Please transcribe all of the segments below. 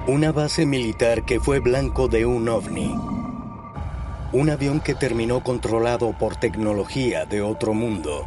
Una base militar que fue blanco de un ovni. Un avión que terminó controlado por tecnología de otro mundo.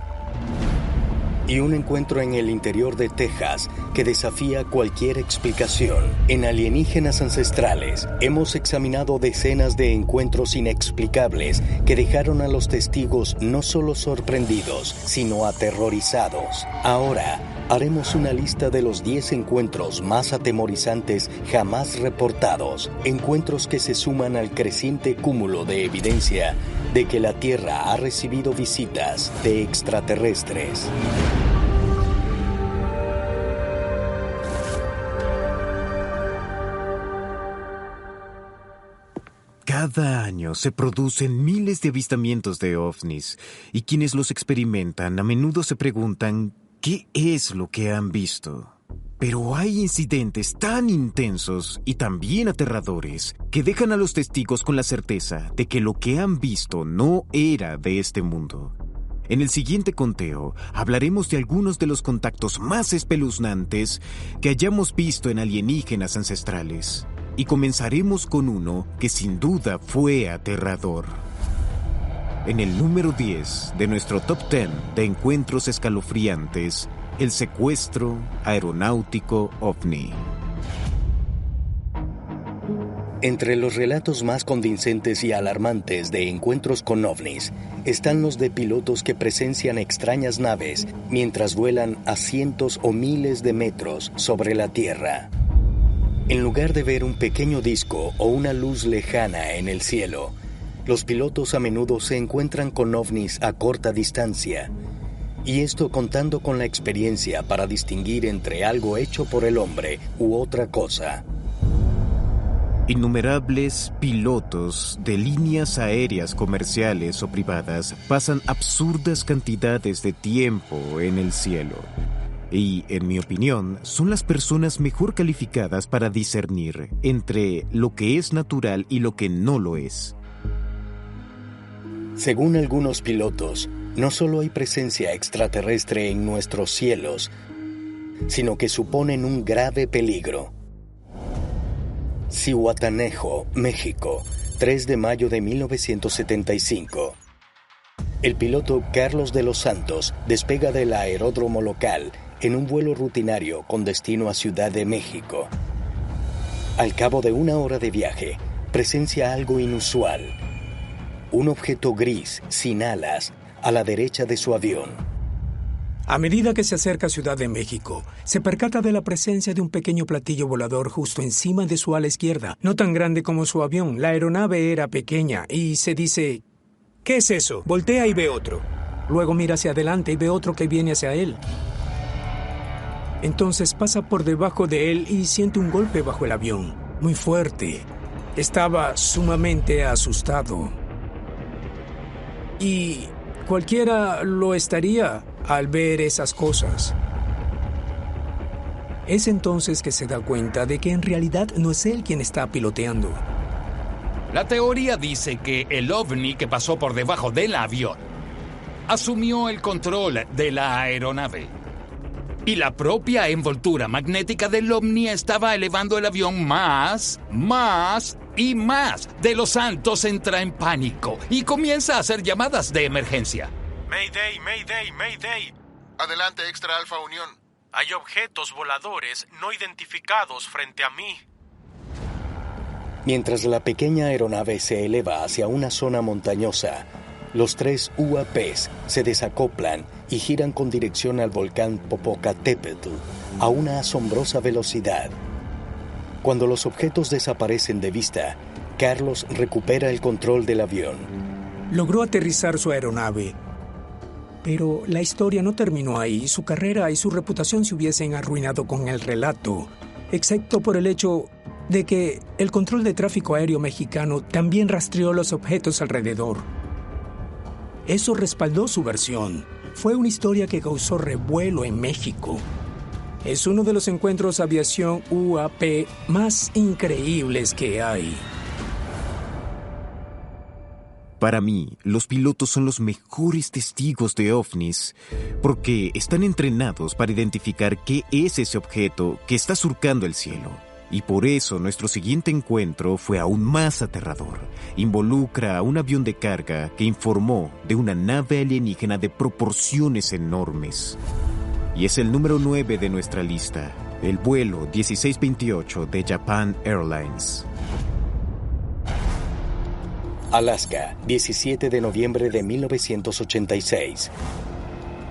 Y un encuentro en el interior de Texas que desafía cualquier explicación. En Alienígenas Ancestrales hemos examinado decenas de encuentros inexplicables que dejaron a los testigos no solo sorprendidos, sino aterrorizados. Ahora haremos una lista de los 10 encuentros más atemorizantes jamás reportados. Encuentros que se suman al creciente cúmulo de evidencia de que la Tierra ha recibido visitas de extraterrestres. Cada año se producen miles de avistamientos de ovnis, y quienes los experimentan a menudo se preguntan ¿qué es lo que han visto? Pero hay incidentes tan intensos y también aterradores que dejan a los testigos con la certeza de que lo que han visto no era de este mundo. En el siguiente conteo hablaremos de algunos de los contactos más espeluznantes que hayamos visto en Alienígenas Ancestrales. Y comenzaremos con uno que sin duda fue aterrador. En el número 10 de nuestro Top 10 de encuentros escalofriantes, el secuestro aeronáutico ovni. Entre los relatos más convincentes y alarmantes de encuentros con ovnis están los de pilotos que presencian extrañas naves mientras vuelan a cientos o miles de metros sobre la Tierra. En lugar de ver un pequeño disco o una luz lejana en el cielo, los pilotos a menudo se encuentran con ovnis a corta distancia, y esto contando con la experiencia para distinguir entre algo hecho por el hombre u otra cosa. Innumerables pilotos de líneas aéreas comerciales o privadas pasan absurdas cantidades de tiempo en el cielo. Y, en mi opinión, son las personas mejor calificadas para discernir entre lo que es natural y lo que no lo es. Según algunos pilotos, no solo hay presencia extraterrestre en nuestros cielos, sino que suponen un grave peligro. Zihuatanejo, México, 3 de mayo de 1975. El piloto Carlos de los Santos despega del aeródromo local en un vuelo rutinario con destino a Ciudad de México. Al cabo de 1 hora de viaje, presencia algo inusual. Un objeto gris, sin alas, a la derecha de su avión. A medida que se acerca a Ciudad de México, se percata de la presencia de un pequeño platillo volador justo encima de su ala izquierda. No tan grande como su avión, la aeronave era pequeña y se dice: ¿qué es eso? Voltea y ve otro. Luego mira hacia adelante y ve otro que viene hacia él. Entonces pasa por debajo de él y siente un golpe bajo el avión, muy fuerte. Estaba sumamente asustado. Y cualquiera lo estaría al ver esas cosas. Es entonces que se da cuenta de que en realidad no es él quien está piloteando. La teoría dice que el ovni que pasó por debajo del avión asumió el control de la aeronave. Y la propia envoltura magnética del ovni estaba elevando el avión más y más. De los Santos entra en pánico y comienza a hacer llamadas de emergencia. Mayday, Mayday, Mayday. Adelante, Extra Alfa Unión. Hay objetos voladores no identificados frente a mí. Mientras la pequeña aeronave se eleva hacia una zona montañosa, los 3 UAPs se desacoplan y giran con dirección al volcán Popocatépetl a una asombrosa velocidad. Cuando los objetos desaparecen de vista, Carlos recupera el control del avión. Logró aterrizar su aeronave, pero la historia no terminó ahí. Su carrera y su reputación se hubiesen arruinado con el relato, excepto por el hecho de que el control de tráfico aéreo mexicano también rastreó los objetos alrededor. Eso respaldó su versión. Fue una historia que causó revuelo en México. Es uno de los encuentros aviación UAP más increíbles que hay. Para mí, los pilotos son los mejores testigos de ovnis porque están entrenados para identificar qué es ese objeto que está surcando el cielo. Y por eso nuestro siguiente encuentro fue aún más aterrador. Involucra a un avión de carga que informó de una nave alienígena de proporciones enormes. Y es el número 9 de nuestra lista, el vuelo 1628 de Japan Airlines. Alaska, 17 de noviembre de 1986.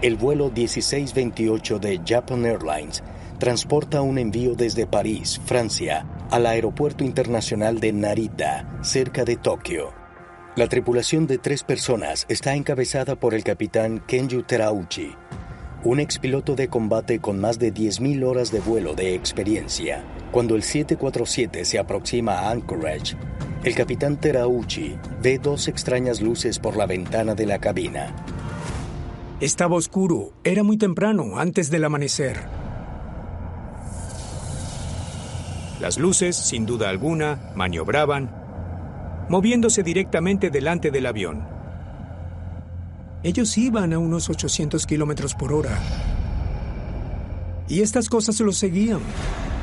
El vuelo 1628 de Japan Airlines transporta un envío desde París, Francia, al aeropuerto internacional de Narita, cerca de Tokio. La tripulación de 3 personas está encabezada por el capitán Kenju Terauchi, un expiloto de combate con más de 10.000 horas de vuelo de experiencia. Cuando el 747 se aproxima a Anchorage, el capitán Terauchi ve 2 extrañas luces por la ventana de la cabina. Estaba oscuro. Era muy temprano, antes del amanecer. Las luces, sin duda alguna, maniobraban, moviéndose directamente delante del avión. Ellos iban a unos 800 kilómetros por hora. Y estas cosas los seguían.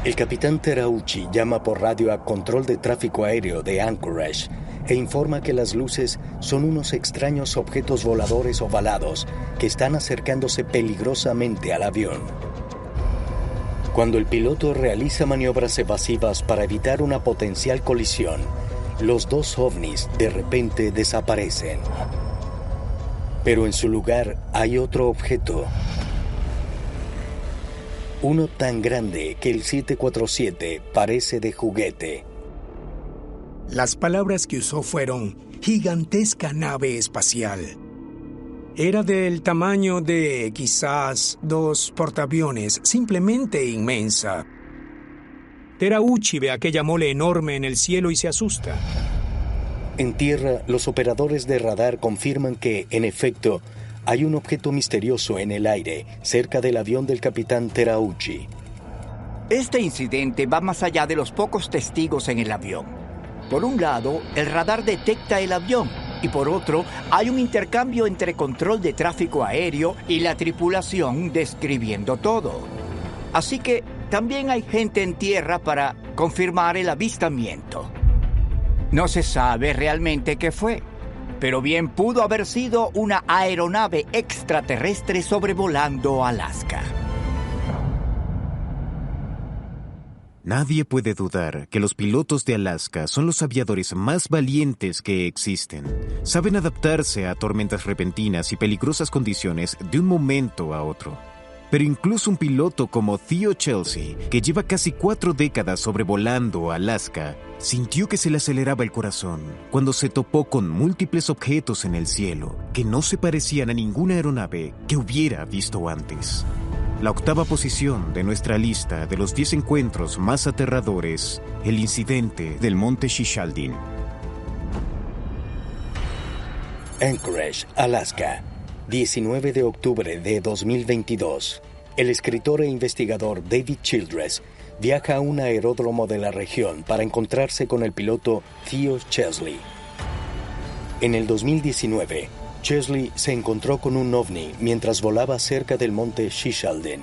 El capitán Terauchi llama por radio a control de tráfico aéreo de Anchorage e informa que las luces son unos extraños objetos voladores ovalados que están acercándose peligrosamente al avión. Cuando el piloto realiza maniobras evasivas para evitar una potencial colisión, los 2 ovnis de repente desaparecen. Pero en su lugar hay otro objeto. Uno tan grande que el 747 parece de juguete. Las palabras que usó fueron gigantesca nave espacial. Era del tamaño de quizás 2 portaaviones, simplemente inmensa. Terauchi ve aquella mole enorme en el cielo y se asusta. En tierra, los operadores de radar confirman que, en efecto, hay un objeto misterioso en el aire, cerca del avión del capitán Terauchi. Este incidente va más allá de los pocos testigos en el avión. Por un lado, el radar detecta el avión, y por otro, hay un intercambio entre control de tráfico aéreo y la tripulación describiendo todo. Así que también hay gente en tierra para confirmar el avistamiento. No se sabe realmente qué fue, pero bien pudo haber sido una aeronave extraterrestre sobrevolando Alaska. Nadie puede dudar que los pilotos de Alaska son los aviadores más valientes que existen. Saben adaptarse a tormentas repentinas y peligrosas condiciones de un momento a otro. Pero incluso un piloto como Theo Chelsea, que lleva casi 4 décadas sobrevolando Alaska, sintió que se le aceleraba el corazón cuando se topó con múltiples objetos en el cielo que no se parecían a ninguna aeronave que hubiera visto antes. La 8ª posición de nuestra lista de los 10 encuentros más aterradores, el incidente del monte Shishaldin. Anchorage, Alaska, 19 de octubre de 2022. El escritor e investigador David Childress viaja a un aeródromo de la región para encontrarse con el piloto Theo Chesley. En el 2019, Chesley se encontró con un ovni mientras volaba cerca del monte Shishaldin,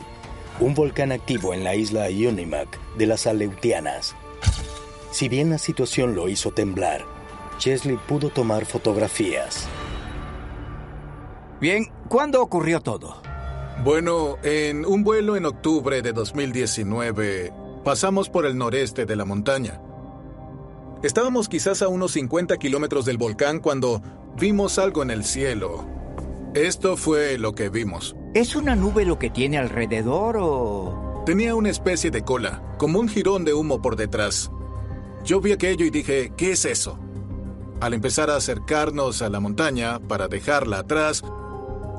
un volcán activo en la isla Unimak de las Aleutianas. Si bien la situación lo hizo temblar, Chesley pudo tomar fotografías. Bien, ¿cuándo ocurrió todo? Bueno, en un vuelo en octubre de 2019, pasamos por el noreste de la montaña. Estábamos quizás a unos 50 kilómetros del volcán cuando vimos algo en el cielo. Esto fue lo que vimos. ¿Es una nube lo que tiene alrededor o...? Tenía una especie de cola, como un jirón de humo por detrás. Yo vi aquello y dije, ¿qué es eso? Al empezar a acercarnos a la montaña para dejarla atrás,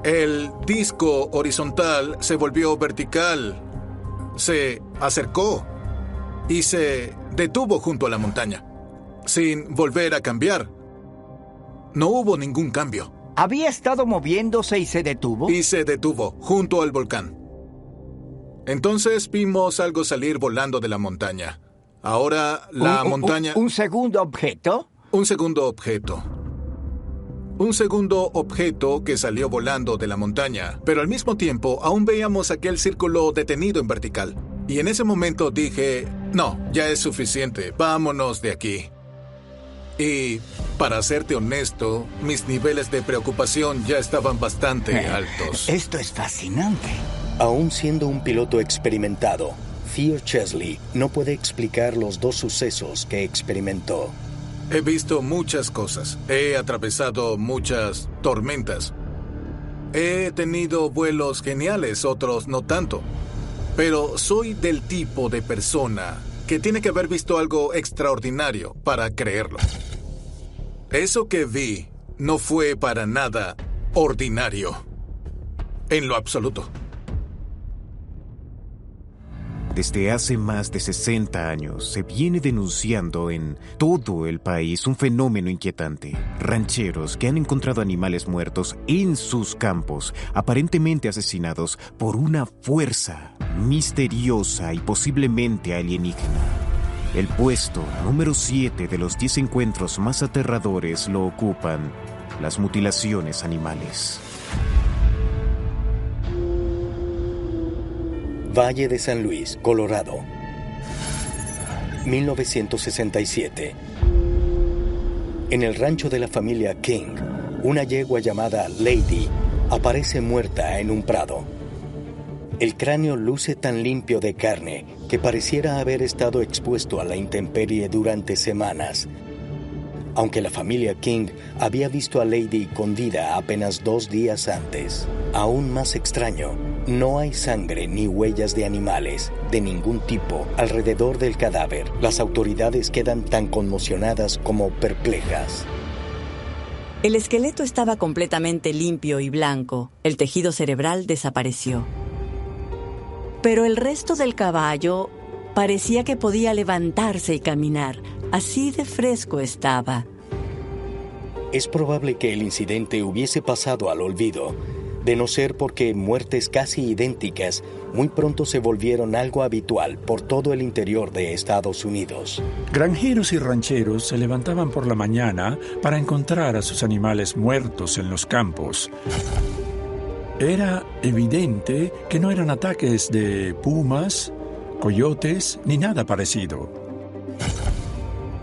el disco horizontal se volvió vertical. Se acercó y se detuvo junto a la montaña, sin volver a cambiar. No hubo ningún cambio. ¿Había estado moviéndose y se detuvo? Y se detuvo, junto al volcán. Entonces vimos algo salir volando de la montaña. Ahora la montaña... ¿Un segundo objeto? Un segundo objeto. Un segundo objeto que salió volando de la montaña. Pero al mismo tiempo aún veíamos aquel círculo detenido en vertical. Y en ese momento dije, No, ya es suficiente. Vámonos de aquí. Y, para serte honesto, mis niveles de preocupación ya estaban bastante altos. Esto es fascinante. Aún siendo un piloto experimentado, Theo Chesley no puede explicar los dos sucesos que experimentó. He visto muchas cosas. He atravesado muchas tormentas. He tenido vuelos geniales, otros no tanto. Pero soy del tipo de persona que tiene que haber visto algo extraordinario para creerlo. Eso que vi no fue para nada ordinario. En lo absoluto. Desde hace más de 60 años se viene denunciando en todo el país un fenómeno inquietante. Rancheros que han encontrado animales muertos en sus campos, aparentemente asesinados por una fuerza misteriosa y posiblemente alienígena. El puesto número 7 de los 10 encuentros más aterradores lo ocupan las mutilaciones animales. Valle de San Luis, Colorado. 1967. En el rancho de la familia King, una yegua llamada Lady aparece muerta en un prado. El cráneo luce tan limpio de carne que pareciera haber estado expuesto a la intemperie durante semanas. Aunque la familia King había visto a Lady con vida apenas 2 días antes. Aún más extraño, no hay sangre ni huellas de animales, de ningún tipo, alrededor del cadáver. Las autoridades quedan tan conmocionadas como perplejas. El esqueleto estaba completamente limpio y blanco. El tejido cerebral desapareció. Pero el resto del caballo parecía que podía levantarse y caminar. Así de fresco estaba. Es probable que el incidente hubiese pasado al olvido, de no ser porque muertes casi idénticas muy pronto se volvieron algo habitual por todo el interior de Estados Unidos. Granjeros y rancheros se levantaban por la mañana para encontrar a sus animales muertos en los campos. Era evidente que no eran ataques de pumas, coyotes ni nada parecido.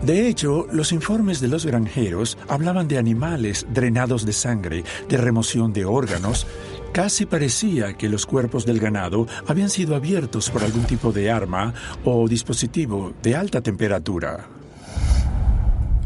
De hecho, los informes de los granjeros hablaban de animales drenados de sangre, de remoción de órganos. Casi parecía que los cuerpos del ganado habían sido abiertos por algún tipo de arma o dispositivo de alta temperatura.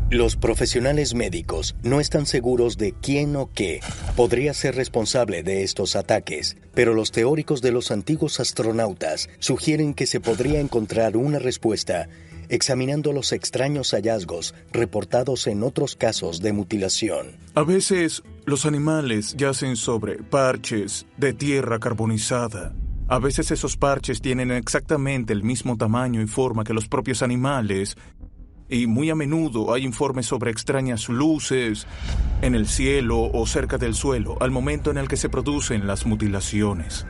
Los profesionales médicos no están seguros de quién o qué podría ser responsable de estos ataques, pero los teóricos de los antiguos astronautas sugieren que se podría encontrar una respuesta examinando los extraños hallazgos reportados en otros casos de mutilación. A veces los animales yacen sobre parches de tierra carbonizada. A veces esos parches tienen exactamente el mismo tamaño y forma que los propios animales. Y muy a menudo hay informes sobre extrañas luces en el cielo o cerca del suelo al momento en el que se producen las mutilaciones.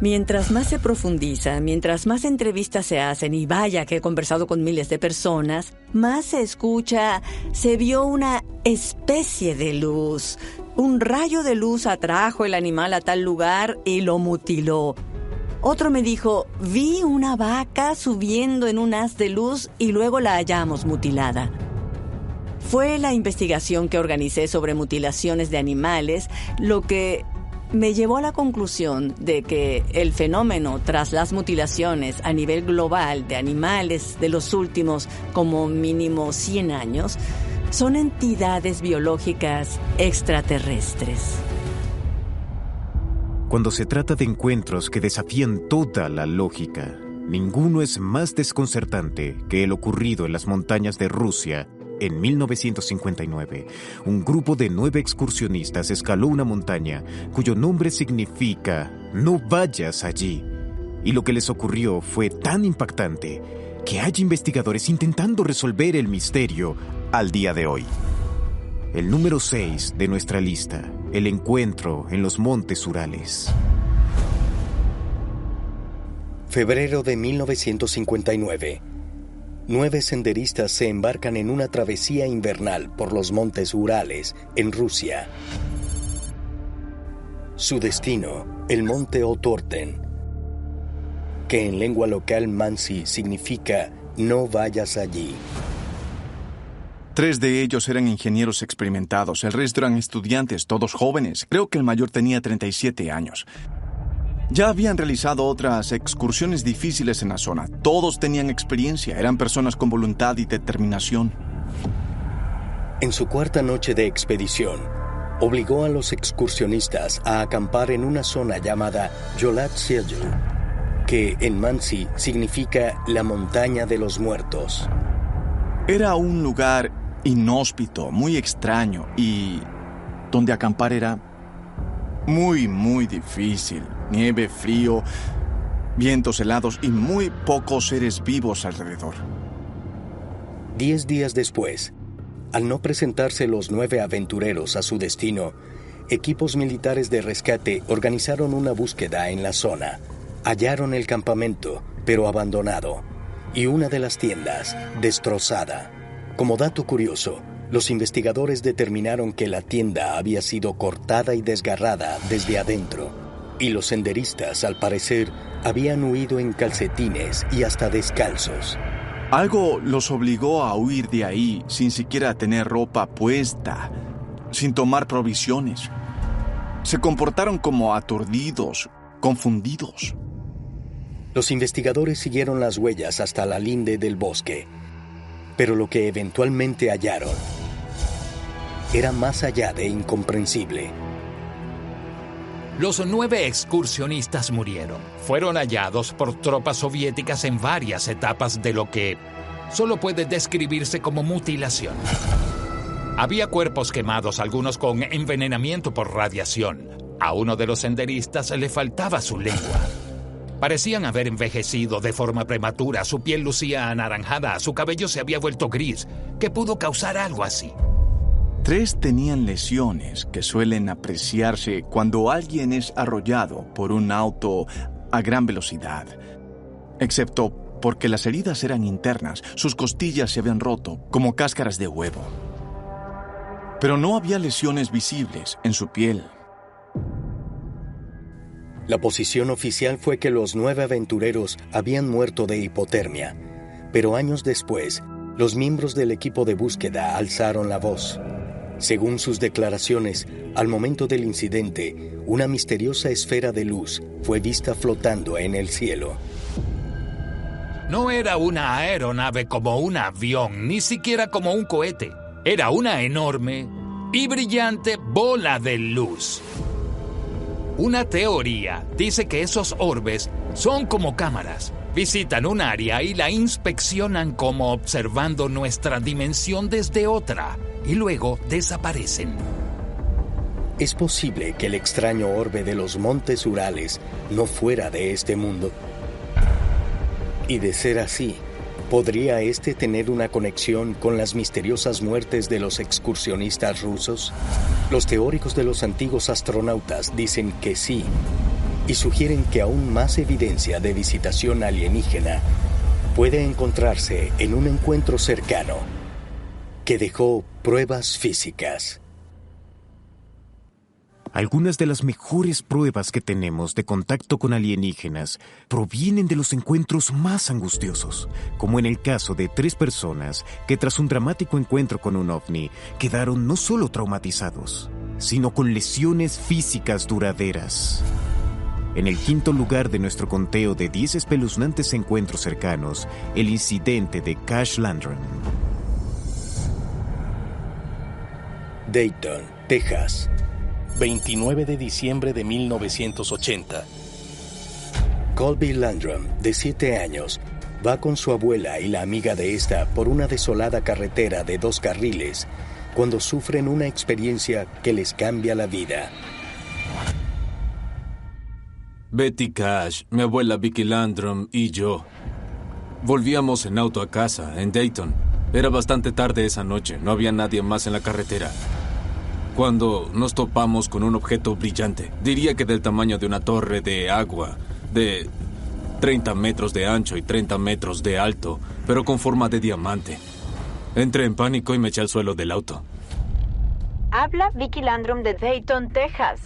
Mientras más se profundiza, mientras más entrevistas se hacen, y vaya que he conversado con miles de personas, más se escucha, se vio una especie de luz. Un rayo de luz atrajo el animal a tal lugar y lo mutiló. Otro me dijo, vi una vaca subiendo en un haz de luz y luego la hallamos mutilada. Fue la investigación que organicé sobre mutilaciones de animales lo que me llevó a la conclusión de que el fenómeno tras las mutilaciones a nivel global de animales de los últimos como mínimo 100 años son entidades biológicas extraterrestres. Cuando se trata de encuentros que desafían toda la lógica, ninguno es más desconcertante que el ocurrido en las montañas de Rusia. En 1959, un grupo de 9 excursionistas escaló una montaña cuyo nombre significa "no vayas allí". Y lo que les ocurrió fue tan impactante que hay investigadores intentando resolver el misterio al día de hoy. El número 6 de nuestra lista, el encuentro en los Montes Urales. Febrero de 1959. 9 senderistas se embarcan en una travesía invernal por los Montes Urales, en Rusia. Su destino, el monte Otorten. que en lengua local Mansi significa no vayas allí. 3 de ellos eran ingenieros experimentados, el resto eran estudiantes, todos jóvenes. Creo que el mayor tenía 37 años. Ya habían realizado otras excursiones difíciles en la zona. Todos tenían experiencia, eran personas con voluntad y determinación. En su cuarta noche de expedición, obligó a los excursionistas a acampar en una zona llamada Jolat Siaju, que en Mansi significa la montaña de los muertos. Era un lugar inhóspito, muy extraño, y donde acampar era muy, muy difícil. Nieve, frío, vientos helados y muy pocos seres vivos alrededor. 10 días después, al no presentarse los 9 aventureros a su destino, equipos militares de rescate organizaron una búsqueda en la zona. Hallaron el campamento, pero abandonado, y una de las tiendas destrozada. Como dato curioso, los investigadores determinaron que la tienda había sido cortada y desgarrada desde adentro, y los senderistas, al parecer, habían huido en calcetines y hasta descalzos. Algo los obligó a huir de ahí sin siquiera tener ropa puesta, sin tomar provisiones. Se comportaron como aturdidos, confundidos. Los investigadores siguieron las huellas hasta la linde del bosque, pero lo que eventualmente hallaron era más allá de incomprensible. Los 9 excursionistas murieron. Fueron hallados por tropas soviéticas en varias etapas de lo que solo puede describirse como mutilación. Había cuerpos quemados, algunos con envenenamiento por radiación. A uno de los senderistas le faltaba su lengua. Parecían haber envejecido de forma prematura, su piel lucía anaranjada, su cabello se había vuelto gris. ¿Qué pudo causar algo así? 3 tenían lesiones que suelen apreciarse cuando alguien es arrollado por un auto a gran velocidad. Excepto porque las heridas eran internas, sus costillas se habían roto como cáscaras de huevo. Pero no había lesiones visibles en su piel. La posición oficial fue que los 9 aventureros habían muerto de hipotermia, pero años después, los miembros del equipo de búsqueda alzaron la voz. Según sus declaraciones, al momento del incidente, una misteriosa esfera de luz fue vista flotando en el cielo. No era una aeronave como un avión, ni siquiera como un cohete. Era una enorme y brillante bola de luz. Una teoría dice que esos orbes son como cámaras. Visitan un área y la inspeccionan como observando nuestra dimensión desde otra, y luego desaparecen. ¿Es posible que el extraño orbe de los montes Urales no fuera de este mundo? Y de ser así, ¿podría este tener una conexión con las misteriosas muertes de los excursionistas rusos? Los teóricos de los antiguos astronautas dicen que sí, y sugieren que aún más evidencia de visitación alienígena puede encontrarse en un encuentro cercano que dejó pruebas físicas. Algunas de las mejores pruebas que tenemos de contacto con alienígenas provienen de los encuentros más angustiosos, como en el caso de 3 personas que tras un dramático encuentro con un ovni quedaron no solo traumatizados, sino con lesiones físicas duraderas. En el 5º lugar de nuestro conteo de 10 espeluznantes encuentros cercanos, el incidente de Cash Landrum. Dayton, Texas. 29 de diciembre de 1980. Colby Landrum, de 7 años, va con su abuela y la amiga de esta por una desolada carretera de 2 carriles cuando sufren una experiencia que les cambia la vida. Betty Cash, mi abuela Vicky Landrum y yo volvíamos en auto a casa, en Dayton. Era bastante tarde esa noche, no había nadie más en la carretera, cuando nos topamos con un objeto brillante. Diría que del tamaño de una torre de agua, de 30 metros de ancho y 30 metros de alto, pero con forma de diamante. Entré en pánico y me eché al suelo del auto. Habla Vicky Landrum de Dayton, Texas.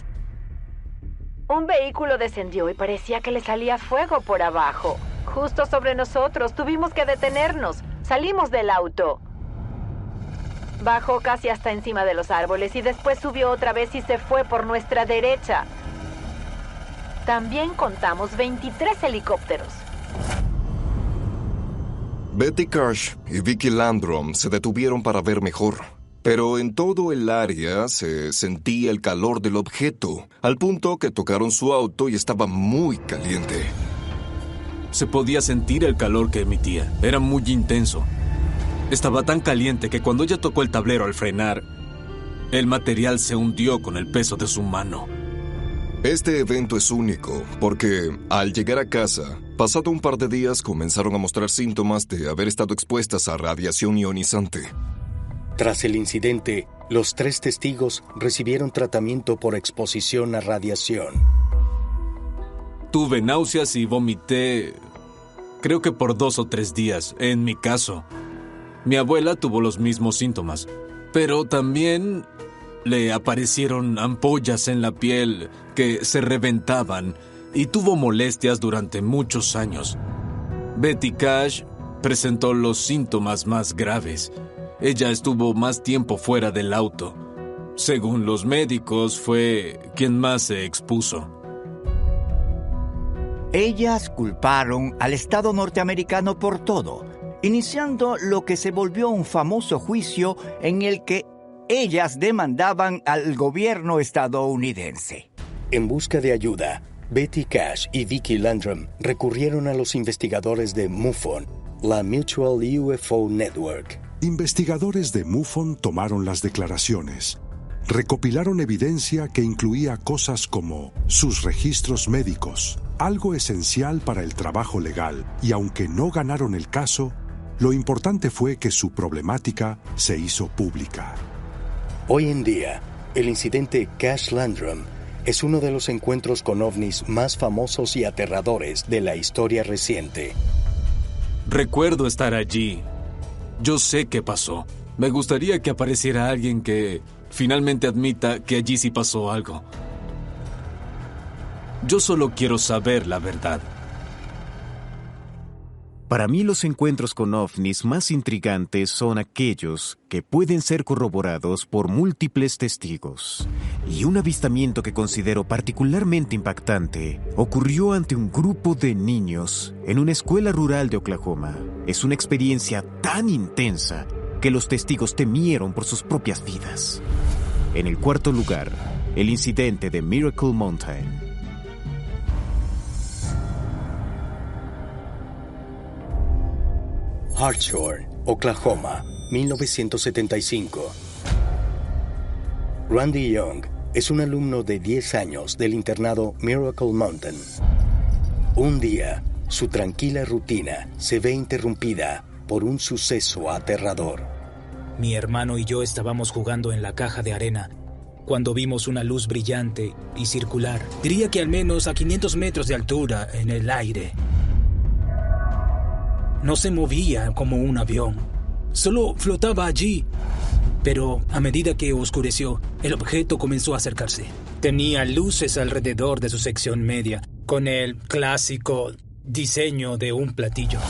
Un vehículo descendió y parecía que le salía fuego por abajo. Justo sobre nosotros. Tuvimos que detenernos. Salimos del auto. Bajó casi hasta encima de los árboles y después subió otra vez y se fue por nuestra derecha. También contamos 23 helicópteros. Betty Cash y Vicky Landrum se detuvieron para ver mejor. Pero en todo el área se sentía el calor del objeto, al punto que tocaron su auto y estaba muy caliente. Se podía sentir el calor que emitía. Era muy intenso. Estaba tan caliente que cuando ella tocó el tablero al frenar, el material se hundió con el peso de su mano. Este evento es único porque, al llegar a casa, pasado un par de días comenzaron a mostrar síntomas de haber estado expuestas a radiación ionizante. Tras el incidente, los 3 testigos recibieron tratamiento por exposición a radiación. Tuve náuseas y vomité, creo que por 2 o 3 días, en mi caso. Mi abuela tuvo los mismos síntomas, pero también le aparecieron ampollas en la piel que se reventaban y tuvo molestias durante muchos años. Betty Cash presentó los síntomas más graves. Ella estuvo más tiempo fuera del auto. Según los médicos, fue quien más se expuso. Ellas culparon al Estado norteamericano por todo, iniciando lo que se volvió un famoso juicio en el que ellas demandaban al gobierno estadounidense. En busca de ayuda, Betty Cash y Vicky Landrum recurrieron a los investigadores de MUFON, la Mutual UFO Network. Investigadores de MUFON tomaron las declaraciones. Recopilaron evidencia que incluía cosas como sus registros médicos, algo esencial para el trabajo legal, y aunque no ganaron el caso, lo importante fue que su problemática se hizo pública. Hoy en día, el incidente Cash Landrum es uno de los encuentros con ovnis más famosos y aterradores de la historia reciente. Recuerdo estar allí. Yo sé qué pasó. Me gustaría que apareciera alguien que finalmente admita que allí sí pasó algo. Yo solo quiero saber la verdad. Para mí los encuentros con ovnis más intrigantes son aquellos que pueden ser corroborados por múltiples testigos. Y un avistamiento que considero particularmente impactante ocurrió ante un grupo de niños en una escuela rural de Oklahoma. Es una experiencia tan intensa que los testigos temieron por sus propias vidas. En el 4º lugar, el incidente de Miracle Mountain. Hartshorne, Oklahoma, 1975. Randy Young es un alumno de 10 años del internado Miracle Mountain. Un día, su tranquila rutina se ve interrumpida por un suceso aterrador. Mi hermano y yo estábamos jugando en la caja de arena cuando vimos una luz brillante y circular, diría que al menos a 500 metros de altura en el aire. No se movía como un avión, solo flotaba allí. Pero a medida que oscureció, el objeto comenzó a acercarse. Tenía luces alrededor de su sección media, con el clásico diseño de un platillo.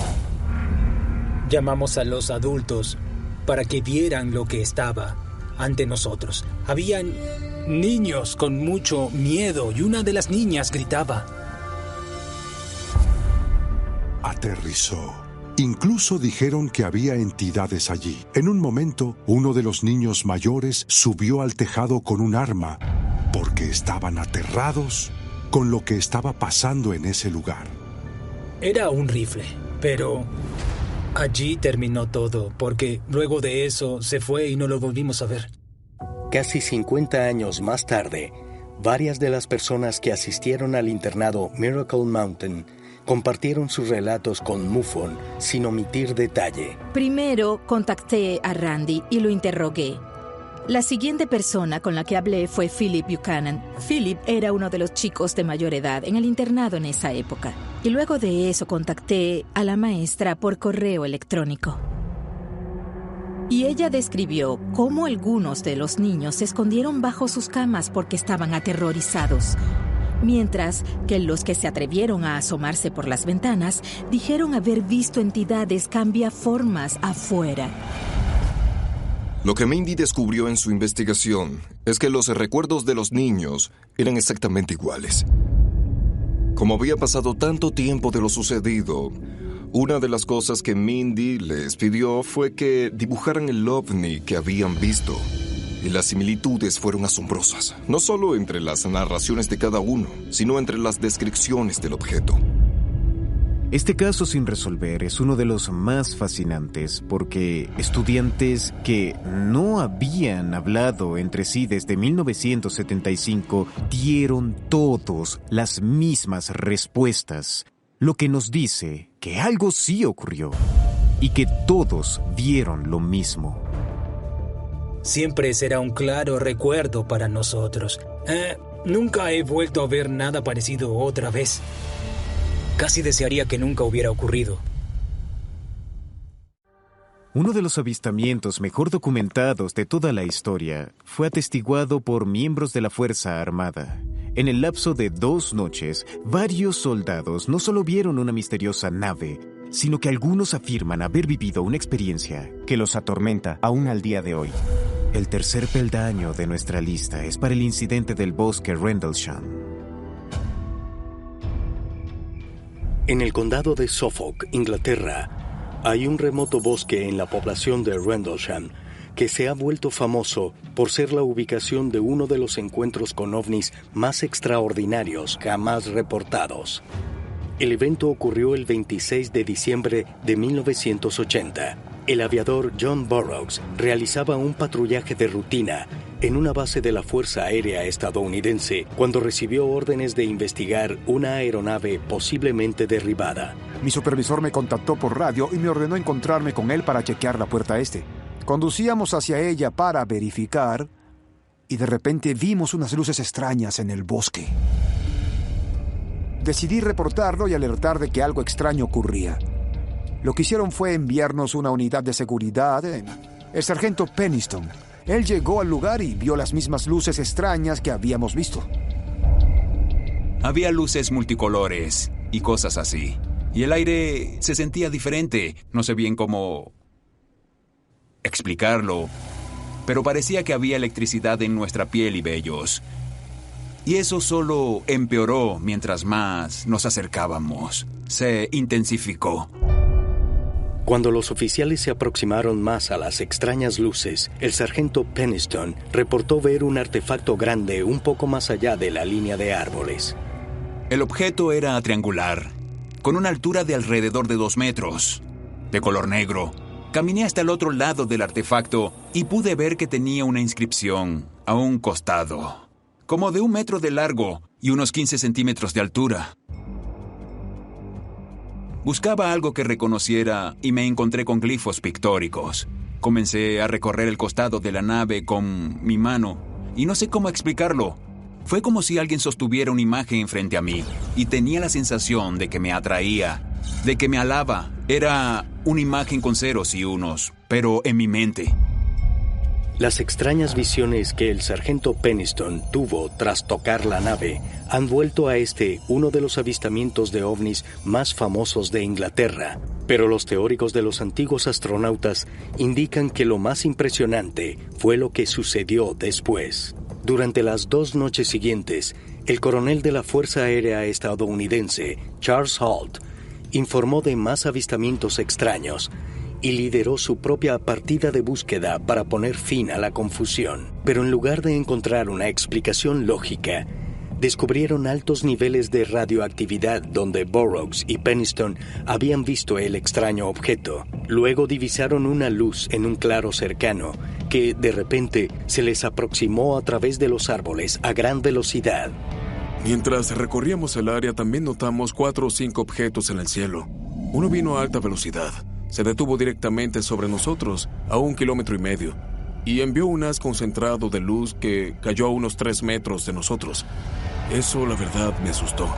Llamamos a los adultos para que vieran lo que estaba ante nosotros. Habían niños con mucho miedo y una de las niñas gritaba. Aterrizó. Incluso dijeron que había entidades allí. En un momento, uno de los niños mayores subió al tejado con un arma porque estaban aterrados con lo que estaba pasando en ese lugar. Era un rifle, pero allí terminó todo, porque luego de eso se fue y no lo volvimos a ver. Casi 50 años más tarde, varias de las personas que asistieron al internado Miracle Mountain compartieron sus relatos con MUFON sin omitir detalle. Primero contacté a Randy y lo interrogué. La siguiente persona con la que hablé fue Philip Buchanan. Philip era uno de los chicos de mayor edad en el internado en esa época. Y luego de eso contacté a la maestra por correo electrónico. Y ella describió cómo algunos de los niños se escondieron bajo sus camas porque estaban aterrorizados. mientras que los que se atrevieron a asomarse por las ventanas dijeron haber visto entidades cambiaformas afuera. Lo que Mindy descubrió en su investigación es que los recuerdos de los niños eran exactamente iguales. Como había pasado tanto tiempo de lo sucedido, una de las cosas que Mindy les pidió fue que dibujaran el ovni que habían visto. Y las similitudes fueron asombrosas, no solo entre las narraciones de cada uno, sino entre las descripciones del objeto. Este caso sin resolver es uno de los más fascinantes porque estudiantes que no habían hablado entre sí desde 1975 dieron todos las mismas respuestas, lo que nos dice que algo sí ocurrió y que todos vieron lo mismo. Siempre será un claro recuerdo para nosotros. Nunca he vuelto a ver nada parecido otra vez. Casi desearía que nunca hubiera ocurrido. Uno de los avistamientos mejor documentados de toda la historia fue atestiguado por miembros de la Fuerza Armada. En el lapso de 2 noches, varios soldados no solo vieron una misteriosa nave, sino que algunos afirman haber vivido una experiencia que los atormenta aún al día de hoy. El tercer peldaño de nuestra lista es para el incidente del bosque Rendlesham. En el condado de Suffolk, Inglaterra, hay un remoto bosque en la población de Rendlesham que se ha vuelto famoso por ser la ubicación de uno de los encuentros con ovnis más extraordinarios jamás reportados. El evento ocurrió el 26 de diciembre de 1980. El aviador John Burroughs realizaba un patrullaje de rutina en una base de la Fuerza Aérea estadounidense cuando recibió órdenes de investigar una aeronave posiblemente derribada. Mi supervisor me contactó por radio y me ordenó encontrarme con él para chequear la puerta este. Conducíamos hacia ella para verificar y de repente vimos unas luces extrañas en el bosque. Decidí reportarlo y alertar de que algo extraño ocurría. Lo que hicieron fue enviarnos una unidad de seguridad, el sargento Peniston. Él llegó al lugar y vio las mismas luces extrañas que habíamos visto. Había luces multicolores y cosas así. Y el aire se sentía diferente. No sé bien cómo explicarlo, pero parecía que había electricidad en nuestra piel y vellos. Y eso solo empeoró mientras más nos acercábamos. Se intensificó. Cuando los oficiales se aproximaron más a las extrañas luces, el sargento Peniston reportó ver un artefacto grande un poco más allá de la línea de árboles. El objeto era triangular, con una altura de alrededor de 2 metros, de color negro. Caminé hasta el otro lado del artefacto y pude ver que tenía una inscripción a un costado, como de 1 metro de largo y unos 15 centímetros de altura. Buscaba algo que reconociera y me encontré con glifos pictóricos. Comencé a recorrer el costado de la nave con mi mano y no sé cómo explicarlo. Fue como si alguien sostuviera una imagen frente a mí y tenía la sensación de que me atraía, de que me alaba. Era una imagen con ceros y unos, pero en mi mente. Las extrañas visiones que el sargento Peniston tuvo tras tocar la nave han vuelto a uno de los avistamientos de ovnis más famosos de Inglaterra. Pero los teóricos de los antiguos astronautas indican que lo más impresionante fue lo que sucedió después. Durante las 2 noches siguientes, el coronel de la Fuerza Aérea estadounidense, Charles Holt, informó de más avistamientos extraños y lideró su propia partida de búsqueda para poner fin a la confusión. Pero en lugar de encontrar una explicación lógica, descubrieron altos niveles de radioactividad donde Burroughs y Peniston habían visto el extraño objeto. Luego divisaron una luz en un claro cercano que, de repente, se les aproximó a través de los árboles a gran velocidad. Mientras recorríamos el área, también notamos 4 o 5 objetos en el cielo. Uno vino a alta velocidad. Se detuvo directamente sobre nosotros, a 1,5 kilómetros, y envió un haz concentrado de luz que cayó a unos 3 metros de nosotros. Eso, la verdad, me asustó.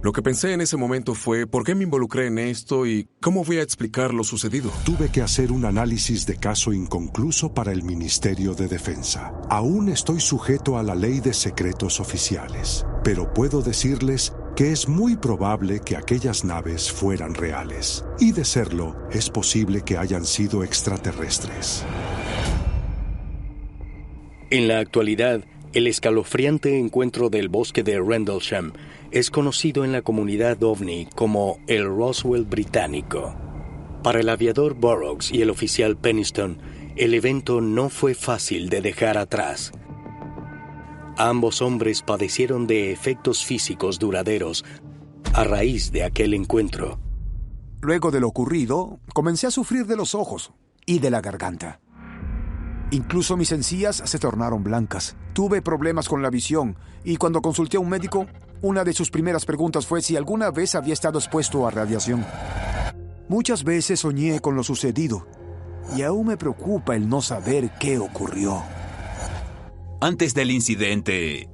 Lo que pensé en ese momento fue, ¿por qué me involucré en esto y cómo voy a explicar lo sucedido? Tuve que hacer un análisis de caso inconcluso para el Ministerio de Defensa. Aún estoy sujeto a la ley de secretos oficiales. pero puedo decirles que es muy probable que aquellas naves fueran reales. Y de serlo, es posible que hayan sido extraterrestres. En la actualidad, el escalofriante encuentro del bosque de Rendlesham es conocido en la comunidad OVNI como el Roswell británico. Para el aviador Burroughs y el oficial Peniston, el evento no fue fácil de dejar atrás. Ambos hombres padecieron de efectos físicos duraderos a raíz de aquel encuentro. Luego de lo ocurrido, comencé a sufrir de los ojos y de la garganta. Incluso mis encías se tornaron blancas. Tuve problemas con la visión y cuando consulté a un médico, una de sus primeras preguntas fue si alguna vez había estado expuesto a radiación. Muchas veces soñé con lo sucedido y aún me preocupa el no saber qué ocurrió. Antes del incidente,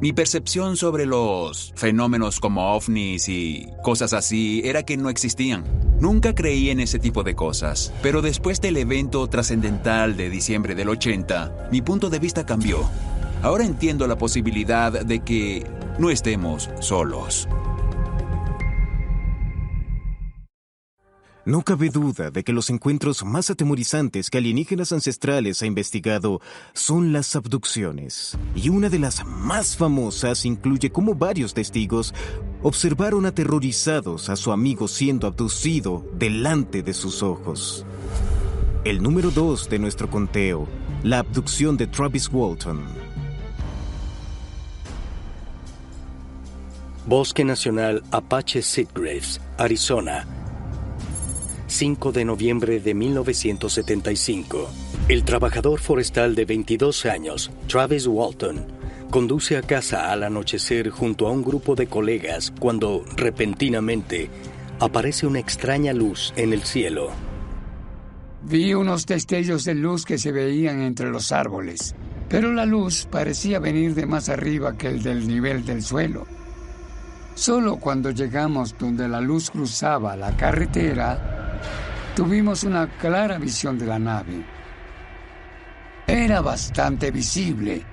mi percepción sobre los fenómenos como ovnis y cosas así era que no existían. Nunca creí en ese tipo de cosas, pero después del evento trascendental de diciembre del 80, mi punto de vista cambió. Ahora entiendo la posibilidad de que no estemos solos. No cabe duda de que los encuentros más atemorizantes que alienígenas ancestrales ha investigado son las abducciones. Y una de las más famosas incluye cómo varios testigos observaron aterrorizados a su amigo siendo abducido delante de sus ojos. El número 2 de nuestro conteo, la abducción de Travis Walton. Bosque Nacional Apache Sitgreaves, Arizona. 5 de noviembre de 1975. El trabajador forestal de 22 años, Travis Walton, conduce a casa al anochecer junto a un grupo de colegas cuando, repentinamente, aparece una extraña luz en el cielo. Vi unos destellos de luz que se veían entre los árboles, pero la luz parecía venir de más arriba que el del nivel del suelo. Solo cuando llegamos donde la luz cruzaba la carretera, tuvimos una clara visión de la nave. Era bastante visible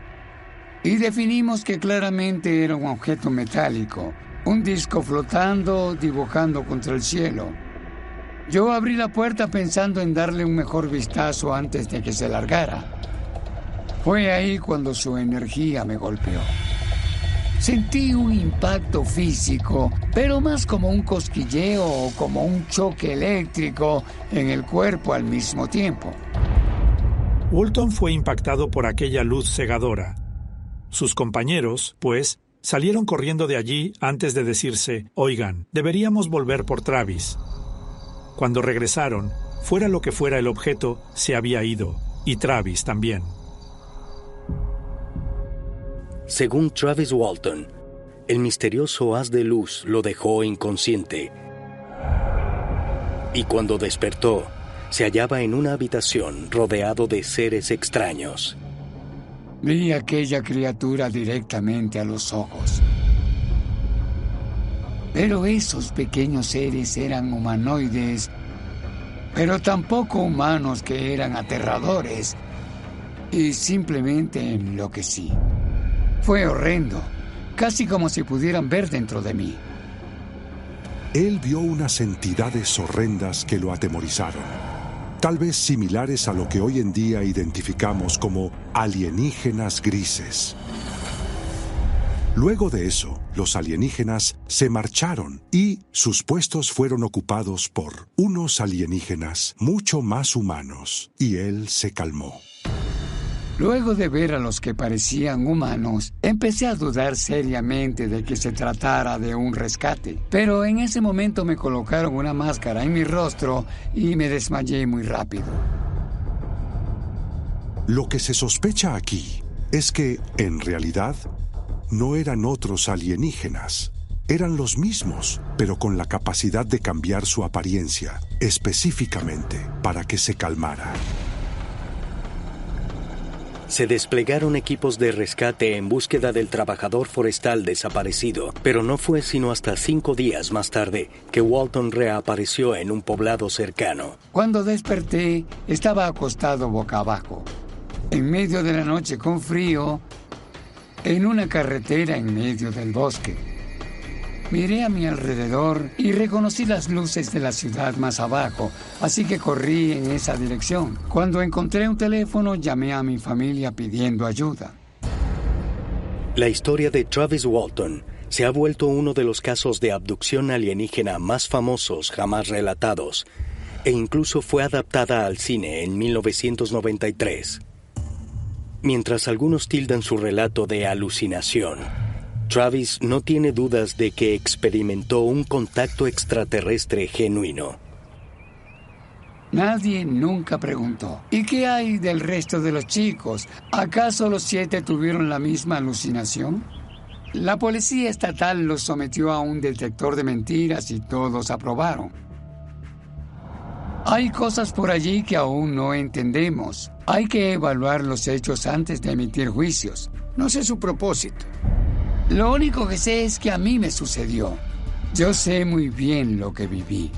y definimos que claramente era un objeto metálico, un disco flotando, dibujando contra el cielo. Yo abrí la puerta pensando en darle un mejor vistazo antes de que se largara. Fue ahí cuando su energía me golpeó. Sentí un impacto físico, pero más como un cosquilleo o como un choque eléctrico en el cuerpo al mismo tiempo. Walton fue impactado por aquella luz cegadora. Sus compañeros, pues, salieron corriendo de allí antes de decirse, «Oigan, deberíamos volver por Travis». Cuando regresaron, fuera lo que fuera el objeto, se había ido, y Travis también. Según Travis Walton, el misterioso haz de luz lo dejó inconsciente. Y cuando despertó, se hallaba en una habitación rodeado de seres extraños. Vi a aquella criatura directamente a los ojos. Pero esos pequeños seres eran humanoides, pero tampoco humanos que eran aterradores. Y simplemente enloquecí. Fue horrendo, casi como si pudieran ver dentro de mí. Él vio unas entidades horrendas que lo atemorizaron, tal vez similares a lo que hoy en día identificamos como alienígenas grises. Luego de eso, los alienígenas se marcharon y sus puestos fueron ocupados por unos alienígenas mucho más humanos, y él se calmó. Luego de ver a los que parecían humanos, empecé a dudar seriamente de que se tratara de un rescate. Pero en ese momento me colocaron una máscara en mi rostro y me desmayé muy rápido. Lo que se sospecha aquí es que, en realidad, no eran otros alienígenas. Eran los mismos, pero con la capacidad de cambiar su apariencia, específicamente para que se calmara. Se desplegaron equipos de rescate en búsqueda del trabajador forestal desaparecido, pero no fue sino hasta 5 días más tarde que Walton reapareció en un poblado cercano. Cuando desperté, estaba acostado boca abajo. En medio de la noche con frío, en una carretera en medio del bosque. Miré a mi alrededor y reconocí las luces de la ciudad más abajo, así que corrí en esa dirección. Cuando encontré un teléfono, llamé a mi familia pidiendo ayuda. La historia de Travis Walton se ha vuelto uno de los casos de abducción alienígena más famosos jamás relatados, e incluso fue adaptada al cine en 1993. Mientras algunos tildan su relato de alucinación, Travis no tiene dudas de que experimentó un contacto extraterrestre genuino. Nadie nunca preguntó, ¿y qué hay del resto de los chicos? ¿Acaso los 7 tuvieron la misma alucinación? La policía estatal los sometió a un detector de mentiras y todos aprobaron. Hay cosas por allí que aún no entendemos. Hay que evaluar los hechos antes de emitir juicios. No sé su propósito. Lo único que sé es que a mí me sucedió. Yo sé muy bien lo que viví.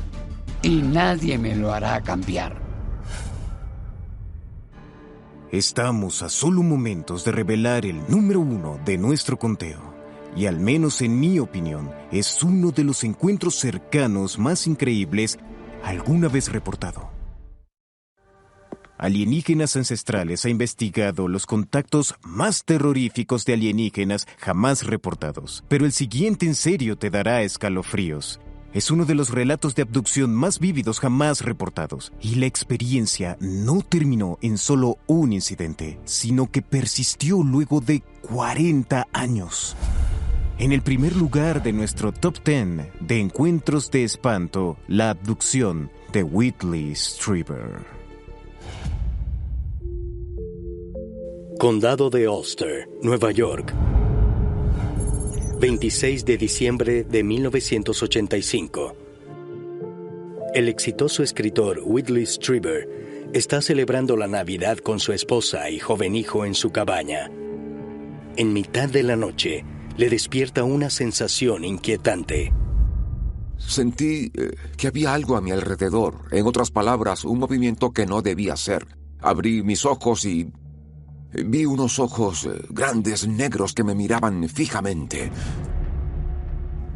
Y nadie me lo hará cambiar. Estamos a solo momentos de revelar el número 1 de nuestro conteo. Y al menos en mi opinión, es uno de los encuentros cercanos más increíbles alguna vez reportado. Alienígenas Ancestrales ha investigado los contactos más terroríficos de alienígenas jamás reportados. Pero el siguiente en serio te dará escalofríos. Es uno de los relatos de abducción más vívidos jamás reportados. Y la experiencia no terminó en solo un incidente, sino que persistió luego de 40 años. En el primer lugar de nuestro top 10 de encuentros de espanto, la abducción de Whitley Strieber. Condado de Ulster, Nueva York. 26 de diciembre de 1985. El exitoso escritor Whitley Strieber está celebrando la Navidad con su esposa y joven hijo en su cabaña. En mitad de la noche, le despierta una sensación inquietante. Sentí que había algo a mi alrededor. En otras palabras, un movimiento que no debía ser. Abrí mis ojos y vi unos ojos grandes, negros, que me miraban fijamente.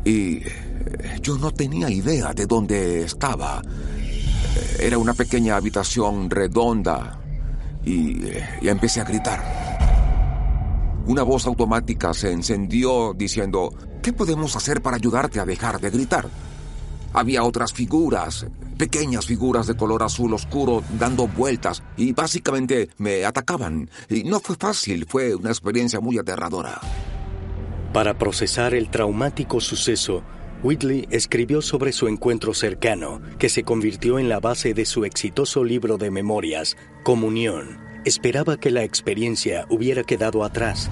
Y yo no tenía idea de dónde estaba. Era una pequeña habitación redonda y empecé a gritar. Una voz automática se encendió diciendo, ¿qué podemos hacer para ayudarte a dejar de gritar? Había otras figuras, pequeñas figuras de color azul oscuro dando vueltas y básicamente me atacaban. Y no fue fácil, fue una experiencia muy aterradora. Para procesar el traumático suceso, Whitley escribió sobre su encuentro cercano, que se convirtió en la base de su exitoso libro de memorias, Comunión. Esperaba que la experiencia hubiera quedado atrás,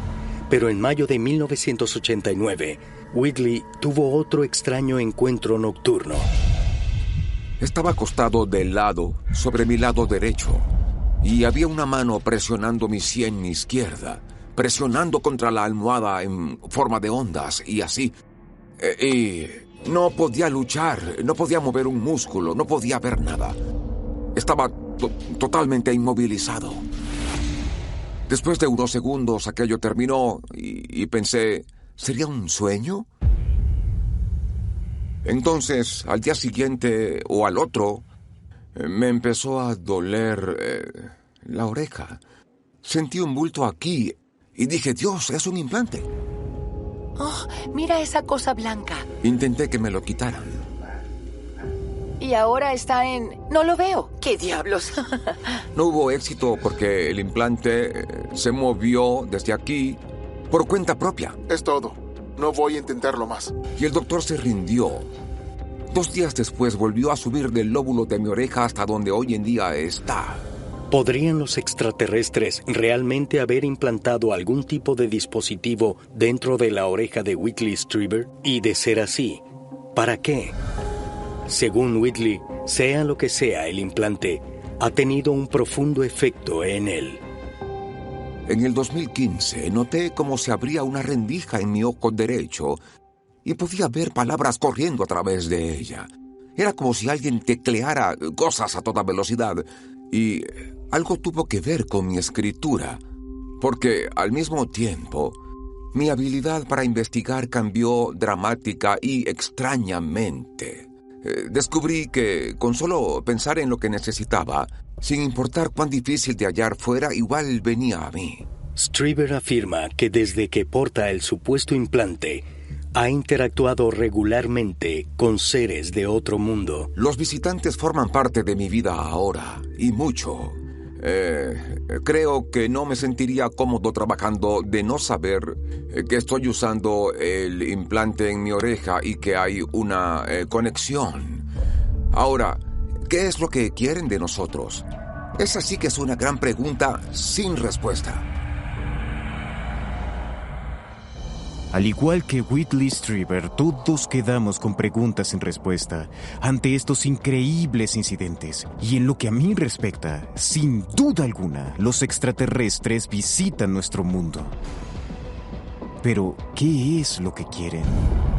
pero en mayo de 1989, Whitley tuvo otro extraño encuentro nocturno. Estaba acostado de lado, sobre mi lado derecho, y había una mano presionando mi sien izquierda, presionando contra la almohada en forma de ondas, y así. Y no podía luchar, no podía mover un músculo, no podía ver nada. Estaba totalmente inmovilizado. Después de unos segundos aquello terminó y pensé, ¿sería un sueño? Entonces, al día siguiente o al otro, me empezó a doler la oreja. Sentí un bulto aquí y dije, Dios, es un implante. Oh, mira esa cosa blanca. Intenté que me lo quitaran. Y ahora está en... No lo veo. ¿Qué diablos? No hubo éxito porque el implante se movió desde aquí por cuenta propia. Es todo. No voy a intentarlo más. Y el doctor se rindió. 2 días después volvió a subir del lóbulo de mi oreja hasta donde hoy en día está. ¿Podrían los extraterrestres realmente haber implantado algún tipo de dispositivo dentro de la oreja de Whitley Strieber? Y de ser así, ¿para qué? Según Whitley, sea lo que sea el implante, ha tenido un profundo efecto en él. En el 2015 noté cómo se abría una rendija en mi ojo derecho y podía ver palabras corriendo a través de ella. Era como si alguien tecleara cosas a toda velocidad y algo tuvo que ver con mi escritura, porque al mismo tiempo Mi habilidad para investigar cambió dramática y extrañamente. Descubrí que con solo pensar en lo que necesitaba, sin importar cuán difícil de hallar fuera, igual venía a mí. Strieber afirma que desde que porta el supuesto implante, ha interactuado regularmente con seres de otro mundo. Los visitantes forman parte de mi vida ahora, y mucho. Creo que no me sentiría cómodo trabajando de no saber que estoy usando el implante en mi oreja y que hay una conexión. Ahora, ¿qué es lo que quieren de nosotros? Esa sí que es una gran pregunta sin respuesta. Al igual que Whitley Strieber, todos quedamos con preguntas sin respuesta ante estos increíbles incidentes. Y en lo que a mí respecta, sin duda alguna, los extraterrestres visitan nuestro mundo. Pero, ¿qué es lo que quieren?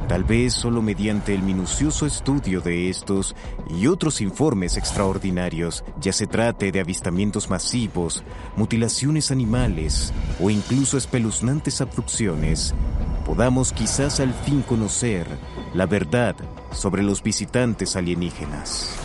Tal vez solo mediante el minucioso estudio de estos y otros informes extraordinarios, ya se trate de avistamientos masivos, mutilaciones animales o incluso espeluznantes abducciones, podamos quizás al fin conocer la verdad sobre los visitantes alienígenas.